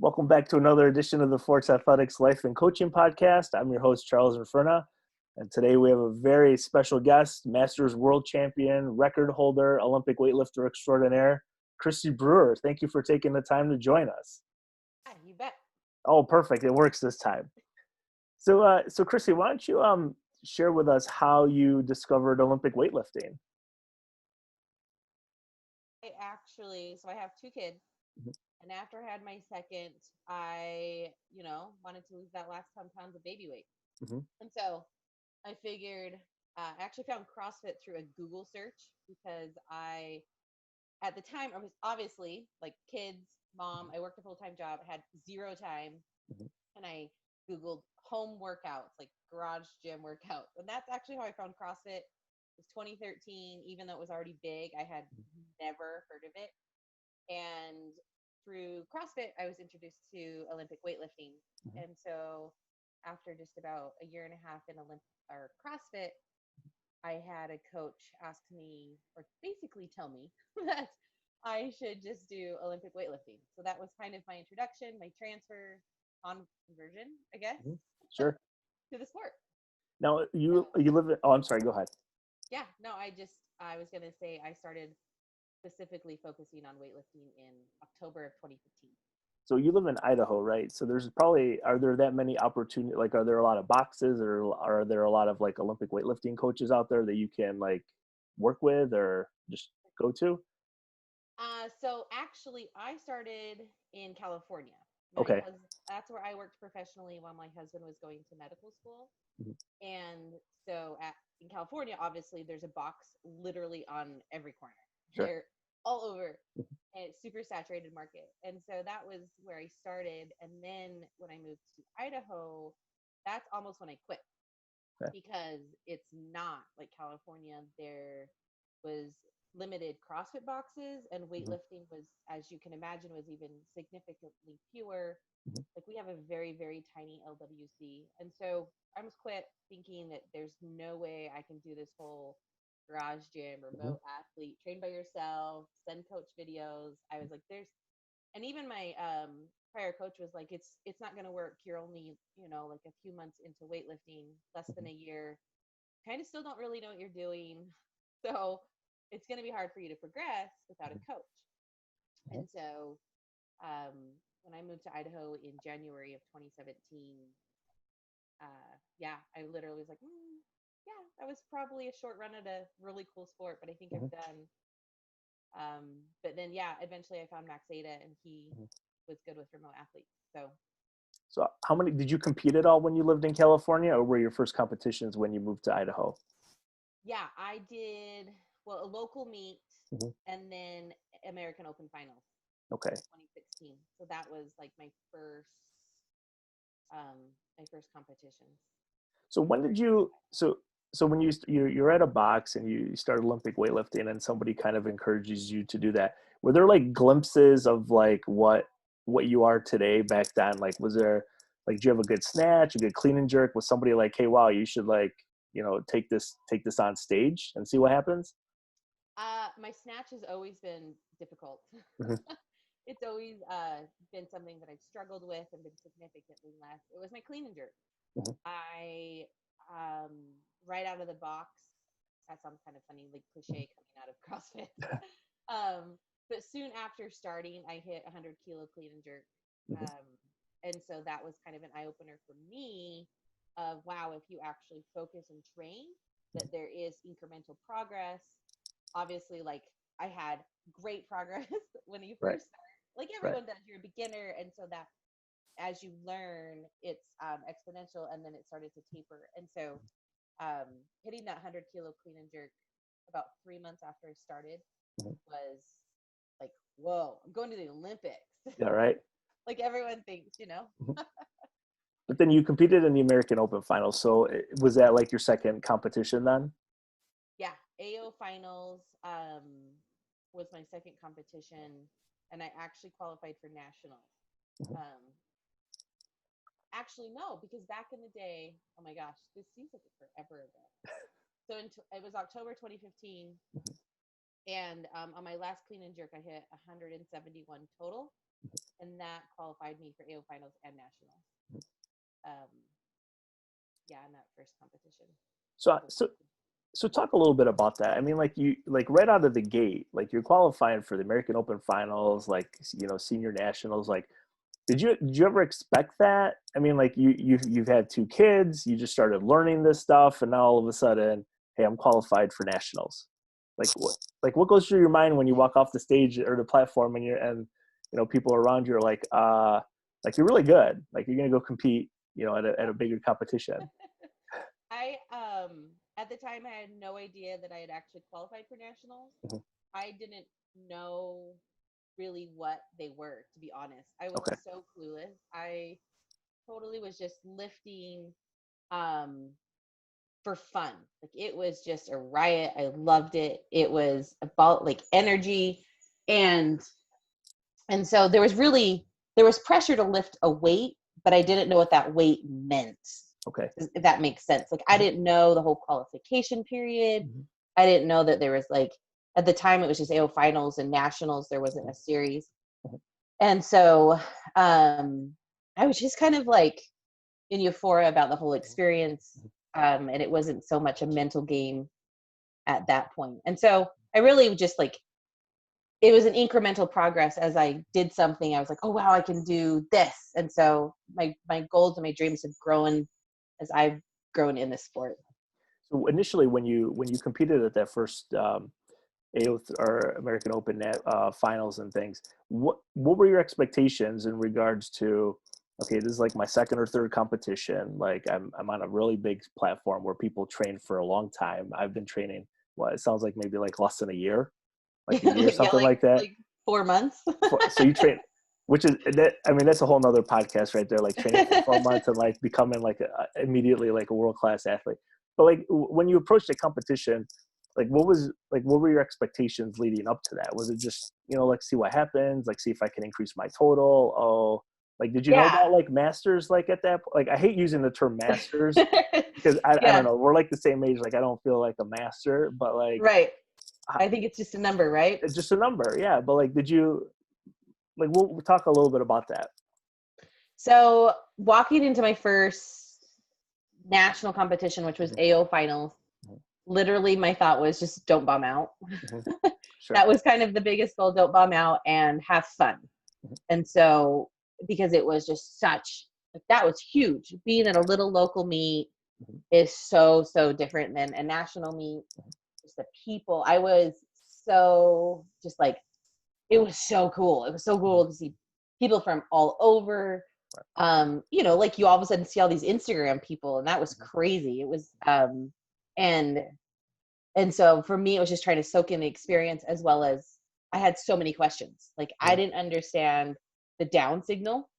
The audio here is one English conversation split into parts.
Welcome back to another edition of the Forts Athletics Life and Coaching Podcast. I'm your host, Charles Inferna, and today we have a very special guest, Masters World Champion, record holder, Olympic weightlifter extraordinaire, Kristi Brewer. Thank you for taking the time to join us. Yeah, you bet. Oh, perfect. It works this time. So Kristi, why don't you share with us how you discovered Olympic weightlifting? I have two kids. And after I had my second, I, wanted to lose that last 10 pounds of baby weight. And so I figured, I actually found CrossFit through a Google search because at the time, I was obviously like kids, mom, I worked a full-time job, had zero time. And I Googled home workouts, like garage gym workouts. And that's actually how I found CrossFit. It was 2013, even though it was already big, I had never heard of it. And through CrossFit, I was introduced to Olympic weightlifting. And so after just about a year and a half in CrossFit, I had a coach ask me, or basically tell me that I should just do Olympic weightlifting. So that was kind of my introduction, my transfer conversion, I guess, Sure. to the sport. Now, you live in, I'm sorry, go ahead. Yeah, no, I was going to say I started specifically focusing on weightlifting in October of 2015. So you live in Idaho, right? So are there that many opportunities? Like, are there a lot of boxes, or are there a lot of like Olympic weightlifting coaches out there that you can like work with or just go to? So actually, I started in California. Okay. That's where I worked professionally while my husband was going to medical school. And so in California, obviously, there's a box literally on every corner. Sure. They're all over. And it's super saturated market. And so that was where I started. And then when I moved to Idaho, that's almost when I quit. Okay. Because it's not like California. There was limited CrossFit boxes, and weightlifting was, as you can imagine, was even significantly fewer. Like we have a very, very tiny LWC. And so I almost quit thinking that there's no way I can do this whole garage gym, remote athlete, train by yourself, send coach videos. I was like, and even my prior coach was like, it's not going to work. You're only, like a few months into weightlifting, less than a year, kind of still don't really know what you're doing. So it's going to be hard for you to progress without a coach. And so when I moved to Idaho in January of 2017, I literally was like, that was probably a short run at a really cool sport, but I think I've done. But then, eventually I found Max Ada, and he was good with remote athletes. So how many, did you compete at all when you lived in California, or were your first competitions when you moved to Idaho? Yeah, I did, a local meet and then American Open finals. Okay. 2016. So that was like my first competitions. So when did you, so when you're at a box and you start Olympic weightlifting and somebody kind of encourages you to do that, were there like glimpses of like what you are today back then? Like, was there like, do you have a good snatch, a good clean and jerk? Was somebody like, hey, wow, you should like, take this on stage and see what happens? My snatch has always been difficult. It's always been something that I've struggled with and been significantly less. It was my clean and jerk. I right out of the box, that sounds kind of funny, like cliche coming out of CrossFit. But soon after starting, I hit 100 kilo clean and jerk. And so that was kind of an eye opener for me of, wow, if you actually focus and train, that there is incremental progress. Obviously, like I had great progress when you first start, like everyone does. You're a beginner, and so that as you learn, it's exponential, and then it started to taper. And so hitting that 100 kilo clean and jerk about 3 months after I started was like, whoa, I'm going to the Olympics. Yeah, right. Like everyone thinks, But then you competed in the American Open finals. So was that like your second competition then? Yeah, AO finals was my second competition, and I actually qualified for nationals. Actually, no, because back in the day, oh my gosh, this seems like forever ago. So it was October 2015, and on my last clean and jerk, I hit 171 total, and that qualified me for AO finals and nationals. Yeah, in that first competition. So talk a little bit about that. I mean, like you, like right out of the gate, like you're qualifying for the American Open finals, like, you know, senior nationals. Like, did you ever expect that? I mean, like you've had 2 kids, you just started learning this stuff, and now all of a sudden, hey, I'm qualified for nationals. What goes through your mind when you walk off the stage or the platform and you know, people around you are like you're really good, like you're gonna go compete, you know, at a bigger competition. I at the time I had no idea that I had actually qualified for nationals. Mm-hmm. I didn't know really what they were, to be honest. I was Okay. so clueless. I totally was just lifting um for fun. Like it was just a riot. I loved it. It was about like energy, and so there was pressure to lift a weight, but I didn't know what that weight meant. Okay. If that makes sense. Like I didn't know the whole qualification period. Mm-hmm. I didn't know that there was like, at the time it was just AO finals and nationals. There wasn't a series. Mm-hmm. And so I was just kind of like in euphoria about the whole experience. And it wasn't so much a mental game at that point. And so I really just like, it was an incremental progress. As I did something, I was like, oh wow, I can do this. And so my goals and my dreams have grown as I've grown in the sport. So initially, when you competed at that first AO or American Open finals and things, what were your expectations in regards to? Okay, this is like my second or third competition. Like I'm on a really big platform where people train for a long time. I've been training. It sounds like maybe like less than a year, like a year, Yeah, something like that. like 4 months. So you train, which is that. I mean, that's a whole nother podcast right there. Like training for 4 months and like becoming like immediately like a world class athlete. But like when you approach the competition, like what were your expectations leading up to that? Was it just, you know, like see what happens, like see if I can increase my total? Oh, like did you know Yeah. about like masters? Like at that, like I hate using the term masters because I Yeah. don't know, we're like the same age. Like I don't feel like a master, but like Right. I think it's just a number, right? it's just a number, yeah. But like, did you like? We'll talk a little bit about that. So walking into my first national competition, which was AO finals, literally my thought was just don't bomb out. Mm-hmm. Sure. That was kind of the biggest goal, don't bomb out and have fun. Mm-hmm. And so, because it was just such, like, that was huge. Being at a little local meet Mm-hmm. is so different than a national meet. Just the people, I was so just like, it was so cool. It was so cool to see people from all over. You know, like you all of a sudden see all these Instagram people, and that was crazy. It was and so for me, it was just trying to soak in the experience, as well as I had so many questions. Like I didn't understand the down signal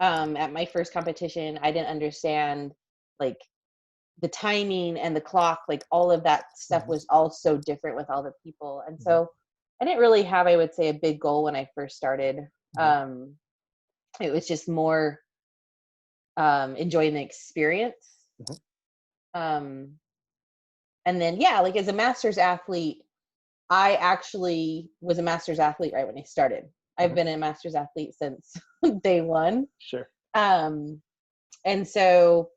at my first competition. I didn't understand like the timing and the clock, like all of that stuff was all so different with all the people. And so I didn't really have, I would say, a big goal when I first started. It was just more enjoying the experience. Um, and then, yeah, like as a master's athlete, I actually was a master's athlete right when I started. I've been a master's athlete since day one. Sure. And so,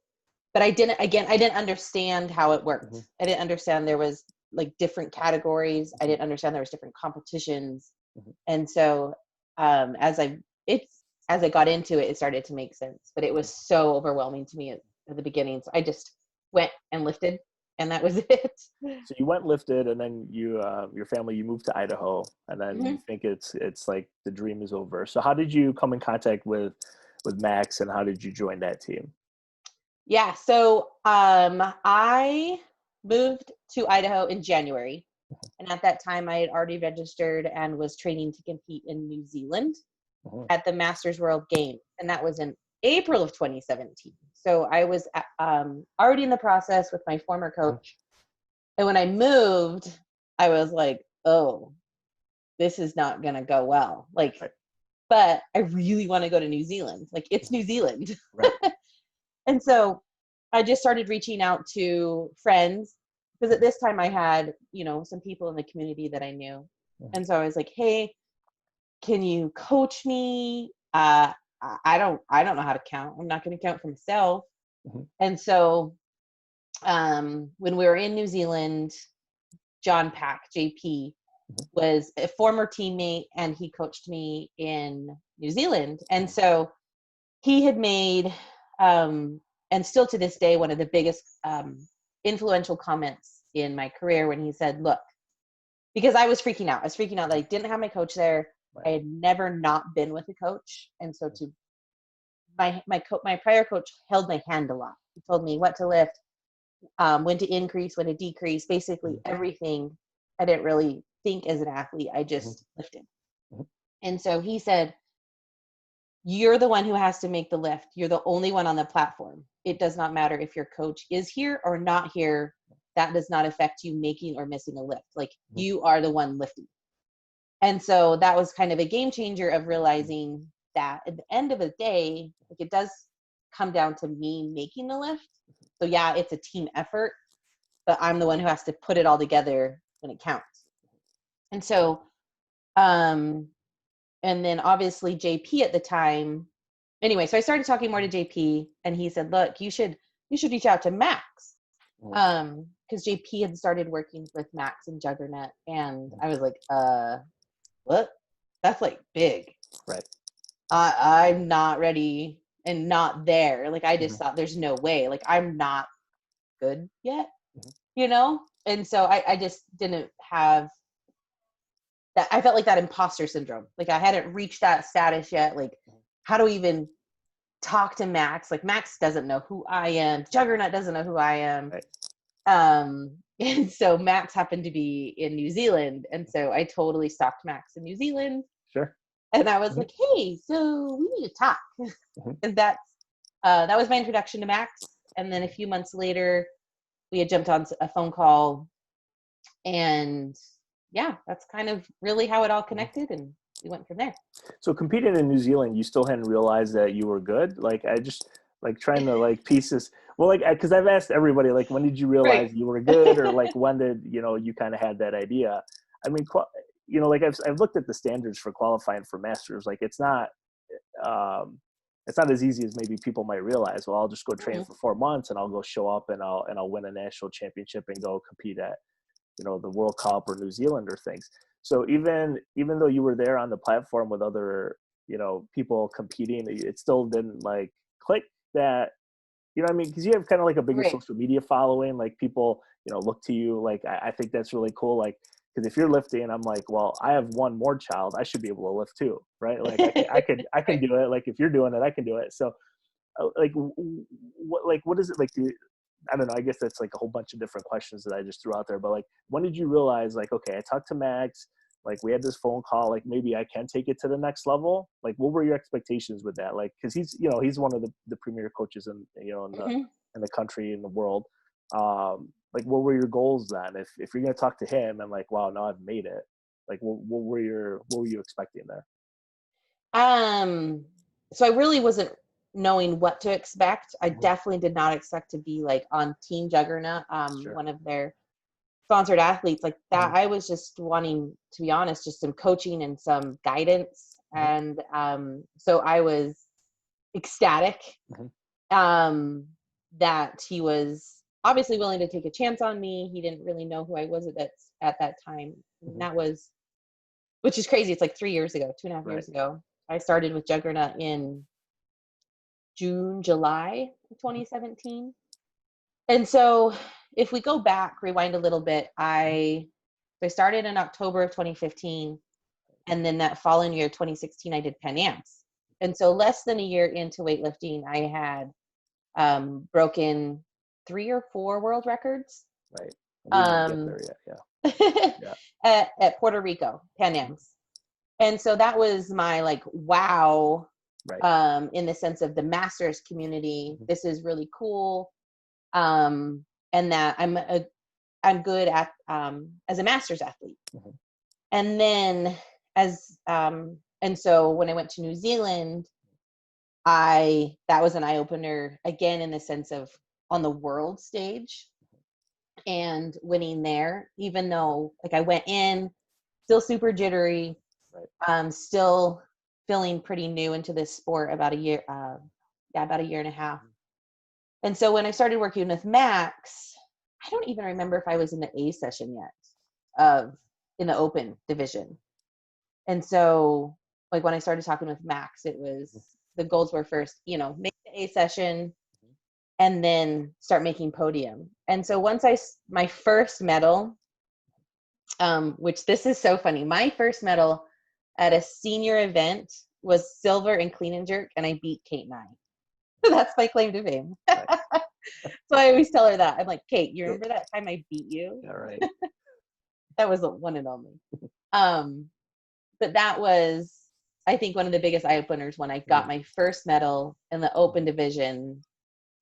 but I didn't understand how it worked. I didn't understand there was like different categories. I didn't understand there was different competitions. And so, as I got into it, it started to make sense, but it was so overwhelming to me at the beginning. So I just went and lifted, and that was it. So you went lifted, and then you, your family, you moved to Idaho, and then you think it's like the dream is over. So how did you come in contact with Max, and how did you join that team? Yeah. So I moved to Idaho in January. And at that time, I had already registered and was training to compete in New Zealand at the Masters World Games. And that was in April of 2017. So I was already in the process with my former coach. And when I moved, I was like, oh, this is not going to go well. Like, but I really want to go to New Zealand. Like, it's New Zealand. Right. And so I just started reaching out to friends, because at this time I had, some people in the community that I knew. And so I was like, hey, can you coach me? I don't know how to count. I'm not going to count for myself. And so when we were in New Zealand, John Pack, JP, was a former teammate, and he coached me in New Zealand. And so he had made, and still to this day, one of the biggest influential comments in my career, when he said, look, because I was freaking out. I was freaking out that I didn't have my coach there. I had never not been with a coach. And so my prior coach held my hand a lot. He told me what to lift, when to increase, when to decrease, basically everything. I didn't really think as an athlete. I just lifted. And so he said, you're the one who has to make the lift. You're the only one on the platform. It does not matter if your coach is here or not here. That does not affect you making or missing a lift. Like, you are the one lifting. And so that was kind of a game changer of realizing that at the end of the day, like, it does come down to me making the lift. So yeah, it's a team effort, but I'm the one who has to put it all together when it counts. And so, and then obviously JP at the time, anyway, so I started talking more to JP, and he said, look, you should reach out to Max. Because JP had started working with Max and Juggernaut, and I was like, what? That's like big. Right. I'm not ready and not there. Like, I just thought there's no way. Like, I'm not good yet, you know? And so I just didn't have that. I felt like that imposter syndrome. Like, I hadn't reached that status yet. Like, how do we even talk to Max? Like, Max doesn't know who I am. Juggernaut doesn't know who I am. Right. And so Max happened to be in New Zealand. And so I totally stalked Max in New Zealand. Sure. And I was like, hey, so we need to talk. And that was my introduction to Max. And then a few months later, we had jumped on a phone call. And yeah, that's kind of really how it all connected. And we went from there. So competing in New Zealand, you still hadn't realized that you were good? Like, I just like trying to like pieces. Well, like, because I've asked everybody, like, when did you realize you were good, or like when did you kind of had that idea? I mean, like I've looked at the standards for qualifying for masters. Like, it's not as easy as maybe people might realize. Well, I'll just go train for 4 months and I'll go show up and I'll win a national championship and go compete at the World Cup or New Zealand or things. So even though you were there on the platform with other people competing, it still didn't like click that. You know what I mean? Because you have kind of like a bigger social media following. Like, people, look to you. Like, I think that's really cool. Like, because if you're lifting, I'm like, well, I have one more child. I should be able to lift too, right? Like, I can do it. Like, if you're doing it, I can do it. So, like, what is it like? I don't know. I guess that's like a whole bunch of different questions that I just threw out there. But like, when did you realize, like, okay, I talked to Max. Like, we had this phone call, like, maybe I can take it to the next level. Like, what were your expectations with that? Like, cause he's one of the premier coaches in the country, in the world. Like, what were your goals then? If you're going to talk to him and like, wow, now I've made it. Like, what were you expecting there? So I really wasn't knowing what to expect. I definitely did not expect to be like on Team Juggernaut, one of their sponsored athletes like that. I was just wanting, to be honest, just some coaching and some guidance. And so I was ecstatic that he was obviously willing to take a chance on me. He didn't really know who I was at that time. And that was, which is crazy. It's like 3 years ago, 2.5 years ago. I started with Juggernaut in July of 2017. And so if we go back, rewind a little bit, I started in October of 2015. And then that following year, 2016, I did Pan Ams. And so less than a year into weightlifting, I had broken 3 or 4 world records. Right. We didn't get there yet. Yeah. at Puerto Rico, Pan Ams. And so that was my like, wow, in the sense of the masters community. This is really cool. And that I'm good at as a masters athlete. And then and so when I went to New Zealand, that was an eye opener again, in the sense of on the world stage and winning there, even though like I went in still super jittery, still feeling pretty new into this sport about a year, about a year and a half. And so when I started working with Max, I don't even remember if I was in the A session yet in the open division. And so like when I started talking with Max, it was the goals were first, make the A session and then start making podium. And so once my first medal, which this is so funny, my first medal at a senior event was silver in clean and jerk, and I beat Kate and I. That's my claim to fame. Nice. So I always tell her that. I'm like, Kate, you remember that time I beat you? All right. That was the one and only. But that was, I think, one of the biggest eye openers when I got my first medal in the open division,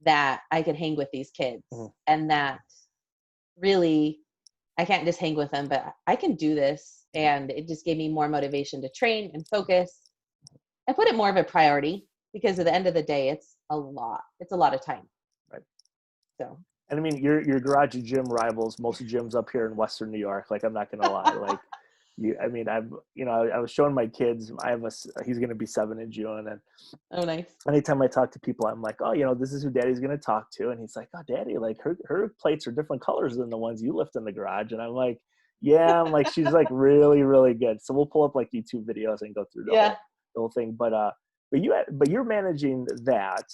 that I could hang with these kids, and that really I can't just hang with them, but I can do this. And it just gave me more motivation to train and focus and put it more of a priority, because at the end of the day, it's a lot of time. Right. So. And I mean, your garage gym rivals most gyms up here in Western New York. Like, I'm not going to lie. Like, I was showing my kids, he's going to be 7 in June. And oh, nice. Anytime I talk to people, I'm like, oh, this is who Daddy's going to talk to. And he's like, oh, Daddy, like her plates are different colors than the ones you lift in the garage. And I'm like, yeah, she's like really, really good. So we'll pull up like YouTube videos and go through the whole thing. But you're managing that,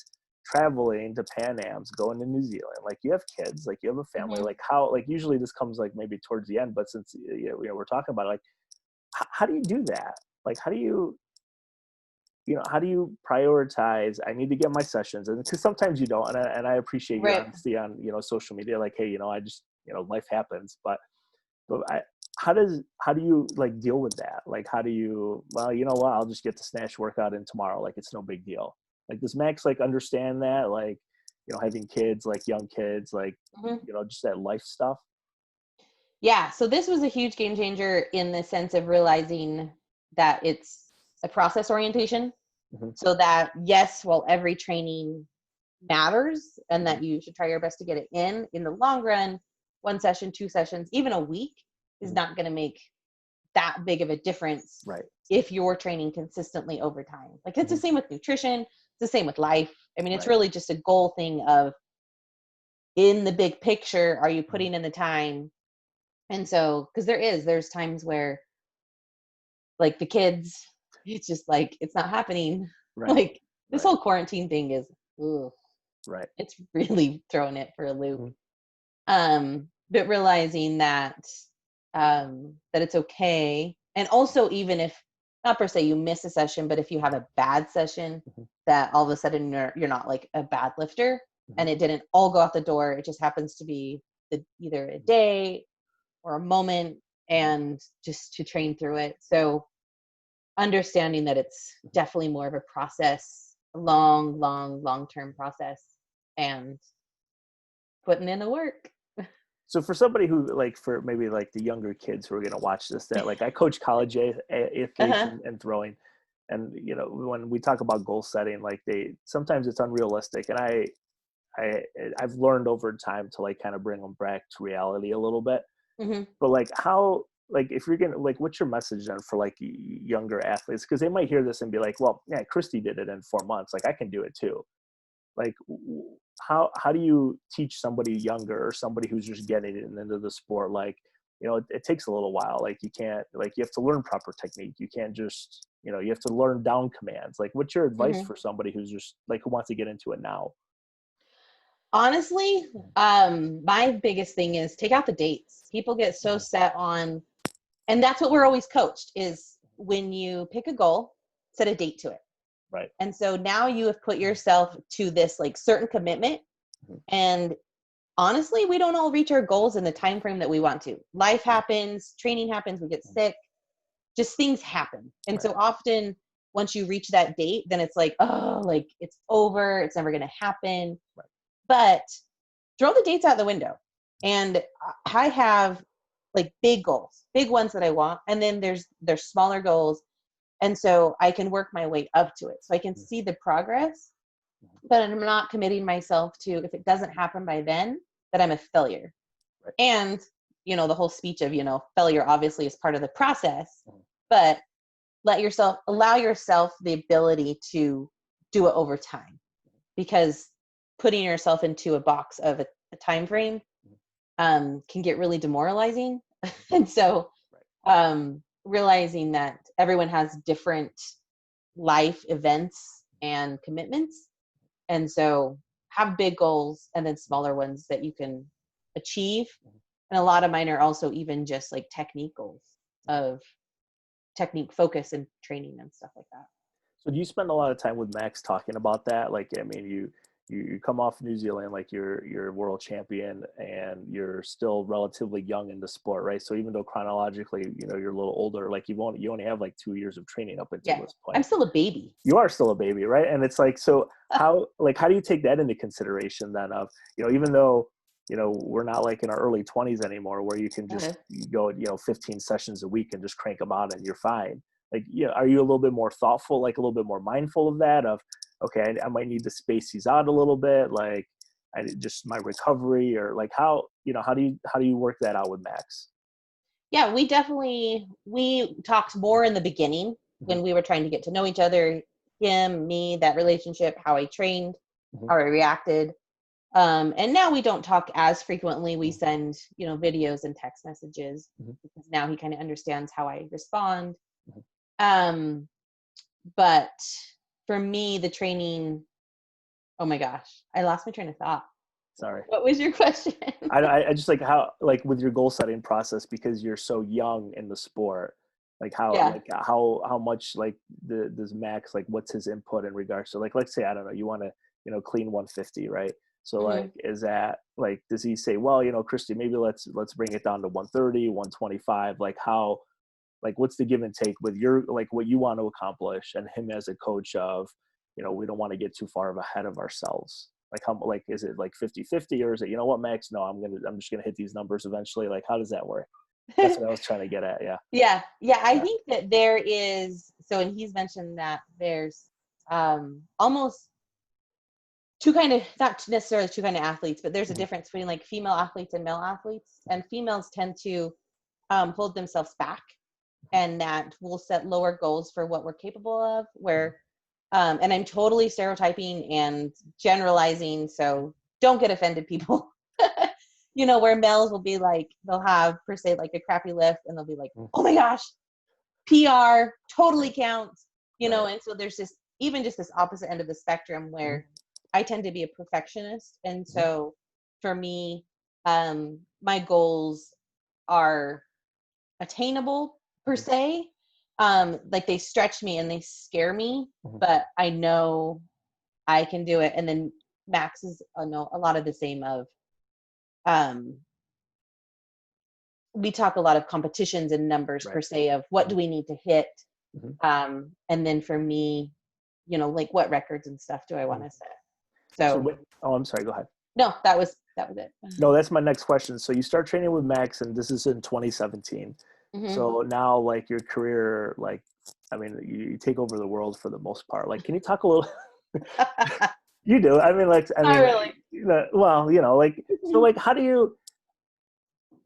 traveling to Pan Am's, going to New Zealand. Like, you have kids, like you have a family. Like, how, like, usually this comes like maybe towards the end, but since we're talking about it, like, how do you do that? Like, how do you prioritize? I need to get my sessions, and because sometimes you don't, and I appreciate your honesty on social media. Like, hey, I just life happens, but how do you like deal with that? Like, how do you? Well, I'll just get the snatch workout in tomorrow. Like, it's no big deal. Like, does Max like understand that? Like, having kids, like young kids, like just that life stuff. Yeah. So this was a huge game changer in the sense of realizing that it's a process orientation. So that, yes, while every training matters and that you should try your best to get it in the long run, 1 session, 2 sessions, even a week is not going to make that big of a difference. Right. If you're training consistently over time. Like, it's the same with nutrition. It's the same with life. I mean, it's really just a goal thing of, in the big picture, are you putting in the time? And so, because there's times where, like, the kids, it's just like, it's not happening. Right. Like, this whole quarantine thing is, ugh, it's really throwing it for a loop. But realizing that it's okay. And also, even if, not per se you miss a session, but if you have a bad session, that all of a sudden you're not like a bad lifter, and it didn't all go out the door. It just happens to be either a day or a moment, and just to train through it. So understanding that it's definitely more of a process, a long-term process, and putting in the work. So for somebody who, like, for maybe like the younger kids who are going to watch this, that like, I coach college athletes and throwing, and when we talk about goal setting, like, sometimes it's unrealistic, and I've learned over time to like kind of bring them back to reality a little bit. But like, how, like, if you're gonna, like, what's your message then for like younger athletes? Because they might hear this and be like, well, yeah, Kristi did it in 4 months, like I can do it too. Like, how do you teach somebody younger, or somebody who's just getting into the sport? Like, it takes a little while. Like, you can't, like, you have to learn proper technique. You can't just, you have to learn down commands. Like, what's your advice for somebody who's just like, who wants to get into it now? Honestly, my biggest thing is take out the dates. People get so set on, and that's what we're always coached, is when you pick a goal, set a date to it. Right. And so now you have put yourself to this like certain commitment. And honestly, we don't all reach our goals in the time frame that we want to. Life happens, training happens, we get sick, just things happen. And so often once you reach that date, then it's like, oh, like it's over, it's never going to happen. Right. But throw the dates out the window. And I have like big goals, big ones that I want. And then there's smaller goals. And so I can work my way up to it. So I can see the progress, but I'm not committing myself to, if it doesn't happen by then, that I'm a failure. Right. And, the whole speech of, failure obviously is part of the process, but allow yourself the ability to do it over time, because putting yourself into a box of a time frame can get really demoralizing. And so realizing that everyone has different life events and commitments, and so have big goals and then smaller ones that you can achieve. And a lot of mine are also even just like technique goals of technique focus and training and stuff like that. So do you spend a lot of time with Max talking about that? Like, I mean, you come off New Zealand, like you're world champion and you're still relatively young in the sport, right? So even though chronologically, you know, you're a little older, like you only have like 2 years of training up until this point. I'm still a baby. You are still a baby, right? And it's like, so how do you take that into consideration then of, you know, even though, you know, we're not like in our early 20s anymore where you can just go, you know, 15 sessions a week and just crank them out and you're fine. Like, yeah, are you a little bit more thoughtful, like a little bit more mindful of that of, okay, I might need to space these out a little bit, like just my recovery, or like how, you know, how do you work that out with Max? Yeah, we talked more in the beginning when we were trying to get to know each other, him, me, that relationship, how I trained, how I reacted. And now we don't talk as frequently. We send, you know, videos and text messages because now he kind of understands how I respond. But for me, the training, oh my gosh, I lost my train of thought. Sorry. What was your question? I just like how, like with your goal setting process, because you're so young in the sport, like how much like does Max, like what's his input in regards to, like, let's say, I don't know, you want to, you know, clean 150, right? So like, is that like, does he say, well, you know, Kristi, maybe let's bring it down to 130, 125? Like how, like what's the give and take with your, like what you want to accomplish and him as a coach of, you know, we don't want to get too far ahead of ourselves. Like how, like, is it like 50-50 or is it, you know what, Max, no, I'm just going to hit these numbers eventually. Like, how does that work? That's what I was trying to get at. Yeah. I think that there is, so, and he's mentioned that there's almost two kind of, not necessarily two kind of athletes, but there's a difference between like female athletes and male athletes, and females tend to hold themselves back, and that will set lower goals for what we're capable of, where and I'm totally stereotyping and generalizing, so don't get offended, people. You know, where males will be like, they'll have per se like a crappy lift and they'll be like, oh my gosh, PR totally counts, you know. And so there's just even just this opposite end of the spectrum where I tend to be a perfectionist, and so for me, my goals are attainable per se. Like they stretch me and they scare me, but I know I can do it. And then Max is a lot of the same of, we talk a lot of competitions and numbers per se of what do we need to hit. And then for me, you know, like what records and stuff do I want to set? So oh, I'm sorry, go ahead. No, that was it. No, that's my next question. So you start training with Max and this is in 2017. So now like your career, like, I mean, you take over the world for the most part. Like, can you talk a little? You do. I mean, like, Not really. You know, well, you know, like, so like, how do you,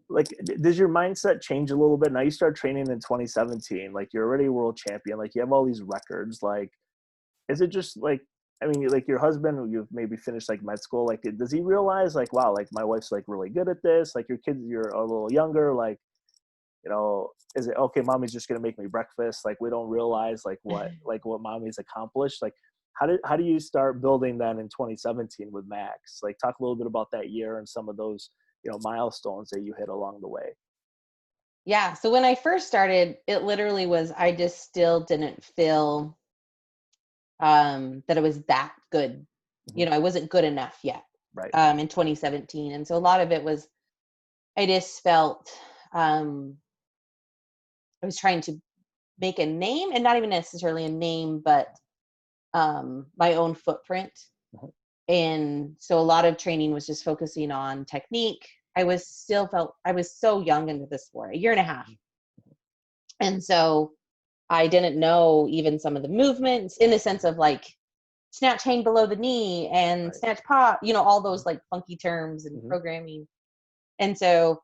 like, does your mindset change a little bit? Now you start training in 2017, like you're already a world champion, like you have all these records. Like, is it just like, I mean, like your husband, you've maybe finished like med school, like, does he realize like, wow, like my wife's like really good at this? Like your kids, you're a little younger, like, you know, is it okay, mommy's just going to make me breakfast? Like we don't realize like what mommy's accomplished. Like how do you start building that in 2017 with Max? Like talk a little bit about that year and some of those, you know, milestones that you hit along the way. Yeah. So when I first started, it literally was, I just still didn't feel that it was that good. You know, I wasn't good enough yet. Right. In 2017. And so a lot of it was, I just felt I was trying to make a name, and not even necessarily a name, but my own footprint. And so a lot of training was just focusing on technique. I was so young into the sport, a year and a half. And so I didn't know even some of the movements in the sense of like snatch hang below the knee and snatch pop, you know, all those like funky terms and programming. And so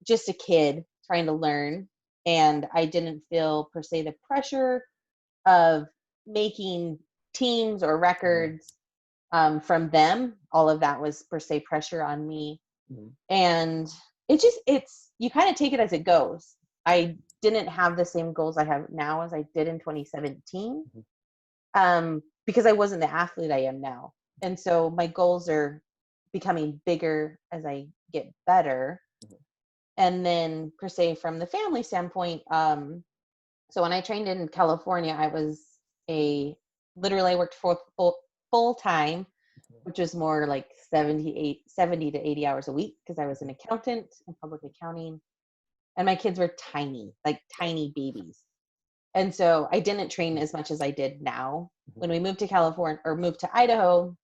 just a kid trying to learn. and I didn't feel per se the pressure of making teams or records from them. All of that was per se pressure on me. And you kind of take it as it goes. I didn't have the same goals I have now as I did in 2017 because I wasn't the athlete I am now. And so my goals are becoming bigger as I get better. And then per se from the family standpoint, so when I trained in California, I literally I worked full time, which was more like 70 to 80 hours a week because I was an accountant in public accounting. And my kids were tiny, like tiny babies. And so I didn't train as much as I did now. When we moved to California or moved to Idaho,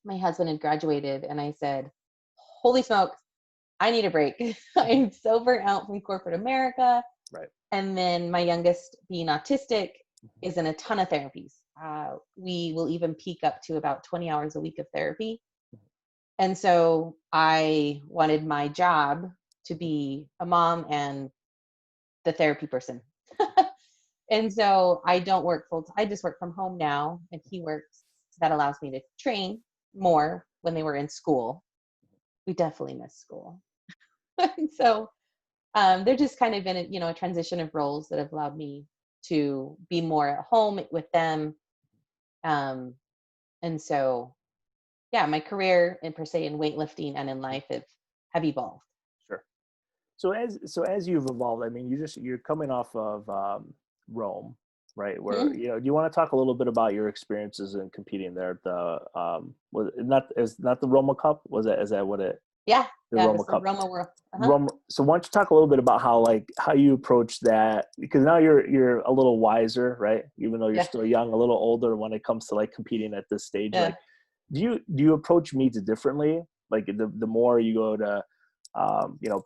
my husband had graduated and I said, holy smokes, I need a break. I'm so burnt out from corporate America. Right. And then my youngest, being autistic, is in a ton of therapies. We will even peak up to about 20 hours a week of therapy. And so I wanted my job to be a mom and the therapy person. And so I don't work full time. I just work from home now, and he works. That allows me to train more when they were in school. We definitely miss school. And so they're just kind of in a transition of roles that have allowed me to be more at home with them. And so, yeah, my career and per se in weightlifting and in life have evolved. Sure. So as you've evolved, I mean, you're coming off of Rome, right? Where do you want to talk a little bit about your experiences in competing there at the was it not the Roma Cup? Is that what it? Yeah, The Roma Cup. Roma World. Roma, so why don't you talk a little bit about how you approach that, because now you're a little wiser, right? Even though you're still young, a little older when it comes to like competing at this stage. Like, do you approach meets differently? Like the more you go to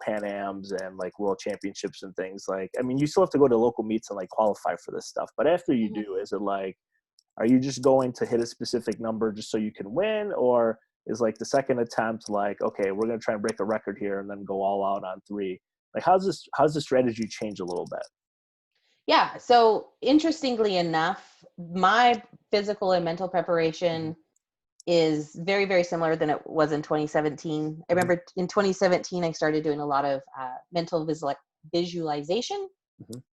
Pan Ams and like world championships and things, like, I mean, you still have to go to local meets and like qualify for this stuff. But after you do, is it like, are you just going to hit a specific number just so you can win? Or is like the second attempt like, okay, we're going to try and break a record here and then go all out on 3? Like, how's the strategy change a little bit? Yeah. So interestingly enough, my physical and mental preparation is very, very similar than it was in 2017. I remember in 2017, I started doing a lot of mental visualization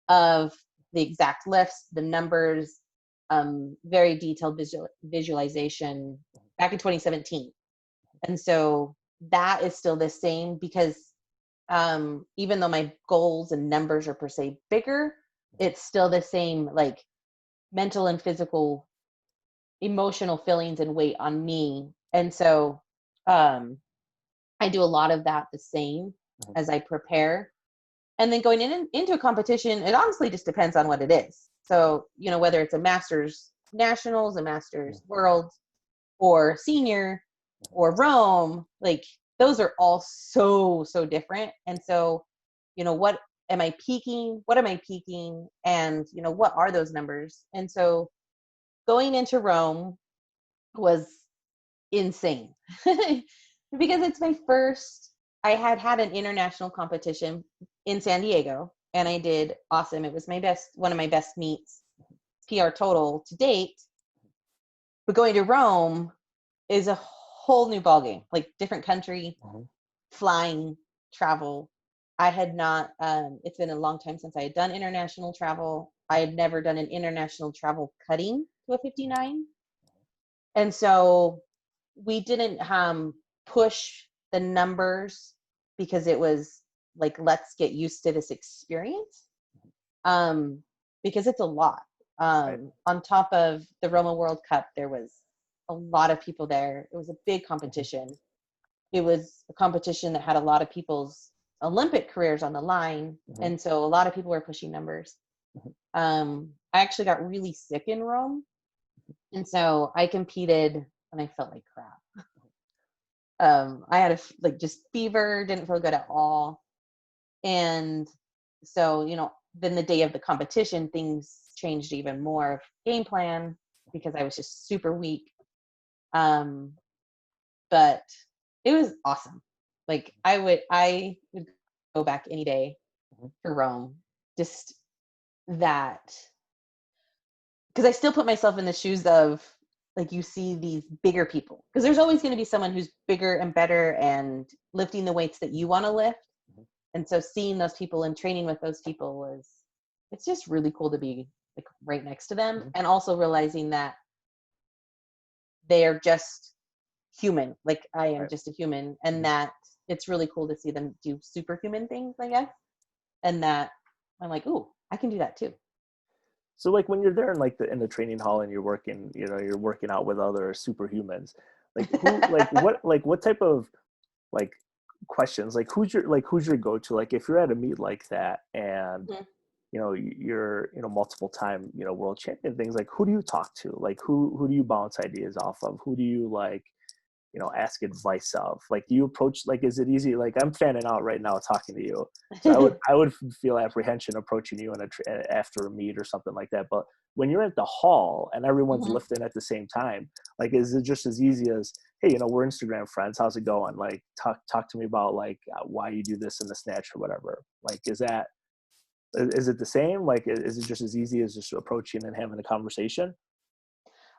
of the exact lifts, the numbers, very detailed visualization back in 2017. And so that is still the same because even though my goals and numbers are per se bigger, it's still the same, like mental and physical emotional feelings and weight on me. And so I do a lot of that the same as I prepare. And then going into a competition, it honestly just depends on what it is. So, whether it's a master's nationals, a master's worlds, or senior, or Rome, like those are all so, so different. And so, what am I peaking? What am I peaking? And, what are those numbers? And so going into Rome was insane because it's my first. I had an international competition in San Diego and I did awesome. It was one of my best meets, PR total to date. But going to Rome is a whole new ballgame, like different country, flying, travel. I had not, it's been a long time since I had done international travel. I had never done an international travel cutting to a 59. And so we didn't push the numbers because it was like, let's get used to this experience, because it's a lot. On top of the Roma World Cup, there was a lot of people there. It was a big competition. It was a competition that had a lot of people's Olympic careers on the line. And so a lot of people were pushing numbers. I actually got really sick in Rome. And so I competed and I felt like crap. I had just fever, didn't feel good at all. And so, then the day of the competition, things changed even more of game plan because I was just super weak. But it was awesome. Like I would go back any day for Rome just that, because I still put myself in the shoes of, like, you see these bigger people, because there's always going to be someone who's bigger and better and lifting the weights that you want to lift. And so seeing those people and training with those people it's just really cool to be like right next to them, and also realizing that they are just human, like I am just a human, and that it's really cool to see them do superhuman things, I guess. And that I'm like, ooh, I can do that too. So like when you're there in like in the training hall and you're working, you're working out with other superhumans, like who, what type of like questions, like who's your go-to, like if you're at a meet like that and you're multiple time world champion things, like who do you talk to, like who do you bounce ideas off of, who do you like ask advice of, like do you approach, like is it easy, like I'm fanning out right now talking to you, so I would feel apprehension approaching you after a meet or something like that, but when you're at the hall and everyone's lifting at the same time, like is it just as easy as, hey, we're Instagram friends, how's it going, like talk to me about like why you do this in the snatch or whatever, like is it the same, like is it just as easy as just approaching and having a conversation?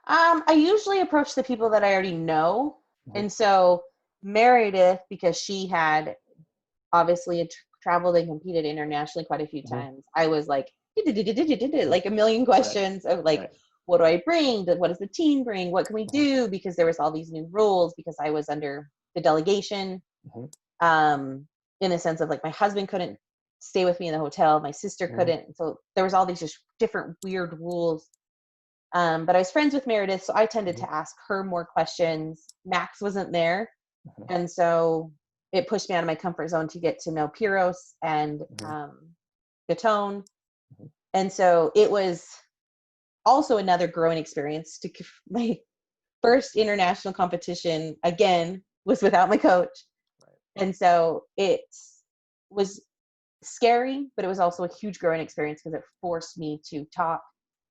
I usually approach the people that I already know. And so Meredith, because she had obviously traveled and competed internationally quite a few times, I was like, like a million questions of like, what do I bring? What does the team bring? What can we do? Because there was all these new rules, because I was under the delegation, in the sense of like my husband couldn't stay with me in the hotel, my sister couldn't. So there was all these just different weird rules. But I was friends with Meredith, so I tended to ask her more questions. Max wasn't there. And so it pushed me out of my comfort zone to get to know Piros and Gatone. And so it was also another growing experience. My first international competition, again, was without my coach. And so it was scary, but it was also a huge growing experience, because it forced me to talk,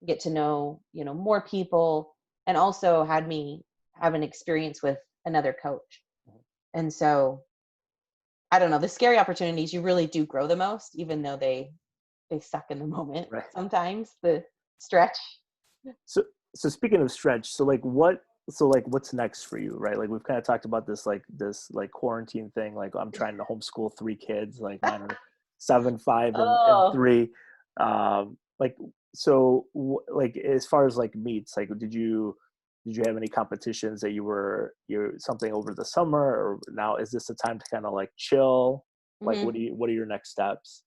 get to know more people, and also had me have an experience with another coach. And so I don't know, the scary opportunities, you really do grow the most, even though they suck in the moment sometimes, the stretch. So speaking of stretch, so what's next for you, right? Like we've kind of talked about this quarantine thing, like I'm trying to homeschool 3 kids, like mine are 7, 5 and 3. Like so like as far as like meets, like did you have any competitions that you're something over the summer, or now is this a time to kind of like chill, like what are your next steps?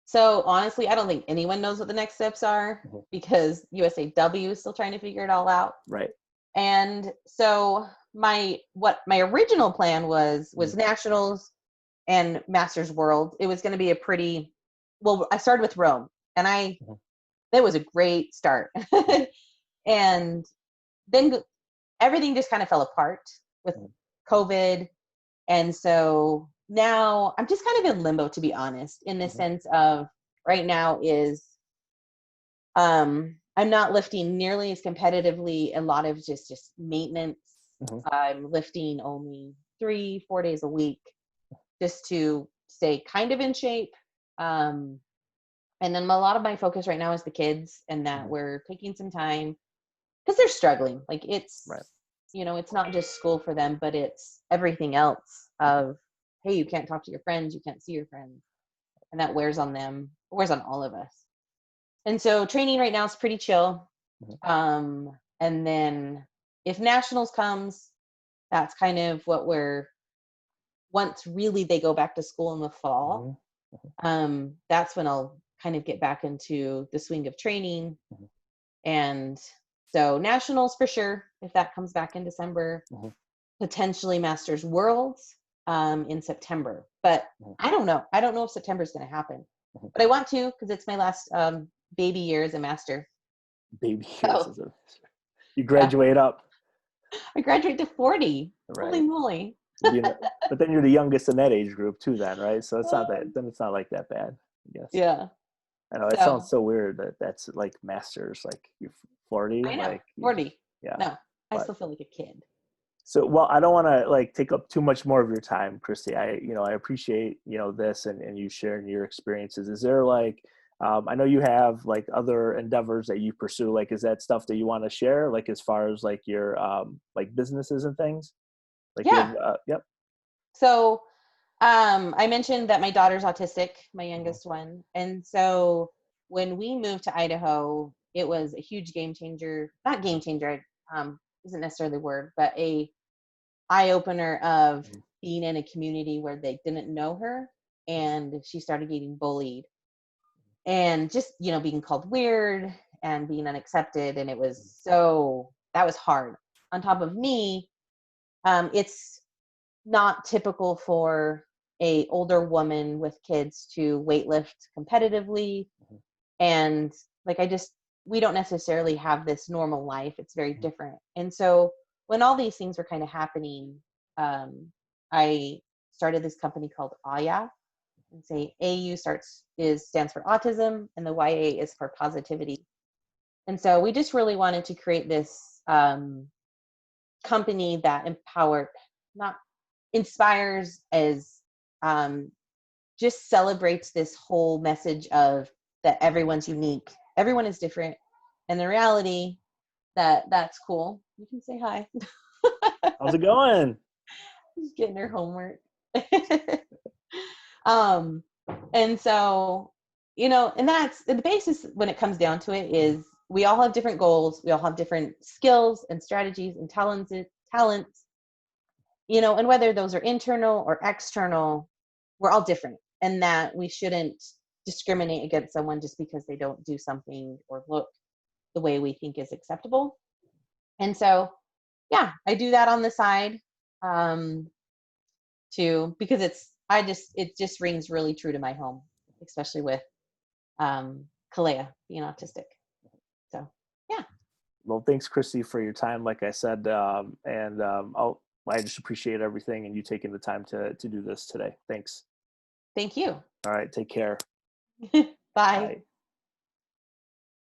So honestly, I don't think anyone knows what the next steps are, because USAW is still trying to figure it all out. Right. And so my original plan was nationals and Masters World. It was going to be I started with Rome, and that was a great start. And then everything just kind of fell apart with COVID. And so now I'm just kind of in limbo, to be honest, in the sense of right now is I'm not lifting nearly as competitively, a lot of just maintenance. I'm lifting only 3-4 days a week just to stay kind of in shape. And then a lot of my focus right now is the kids, and that we're taking some time, because they're struggling. Like it's, it's not just school for them, but it's everything else of, hey, you can't talk to your friends, you can't see your friends. And that wears on them, wears on all of us. And so training right now is pretty chill. And then if nationals comes, that's kind of what once really they go back to school in the fall, that's when I'll kind of get back into the swing of training. And so nationals for sure, if that comes back in December, potentially Masters Worlds in September. But I don't know. I don't know if September is going to happen. But I want to, because it's my last baby year as a master. Baby years as a master. You graduate up. I graduate to 40. Holy moly. But then you're the youngest in that age group too then, right? So it's not like that bad, I guess. Yeah. I know, it sounds so weird that's like masters, like you're 40. I know, like 40. Yeah. No, I still feel like a kid. So, well, I don't want to like take up too much more of your time, Kristi. I appreciate, this and you sharing your experiences. Is there like I know you have like other endeavors that you pursue. Like, is that stuff that you want to share? Like, as far as like your like businesses and things. Like, you Yeah. have, yep. So I mentioned that my daughter's autistic, my youngest one. And so when we moved to Idaho, it was a huge game changer, not game changer, isn't necessarily the word, but a eye opener of being in a community where they didn't know her and she started getting bullied and just, being called weird and being unaccepted. And it was that was hard. On top of me, it's not typical for a older woman with kids to weightlift competitively. And like, we don't necessarily have this normal life. It's very different. And so when all these things were kind of happening, I started this company called AYA. And say AU stands for autism, and the YA is for positivity. And so we just really wanted to create this company that not inspires, as just celebrates this whole message of that everyone's unique, everyone is different, and the reality that's cool. You can say hi. How's it going? Just getting her homework. And so, and that's the basis when it comes down to it is we all have different goals. We all have different skills and strategies and talents, and whether those are internal or external, we're all different, and that we shouldn't discriminate against someone just because they don't do something or look the way we think is acceptable. And so, yeah, I do that on the side, too, because it just rings really true to my home, especially with Kalea being autistic. So, yeah. Well, thanks, Kristi, for your time. Like I said, I just appreciate everything and you taking the time to do this today. Thanks. Thank you. All right. Take care. Bye. Bye.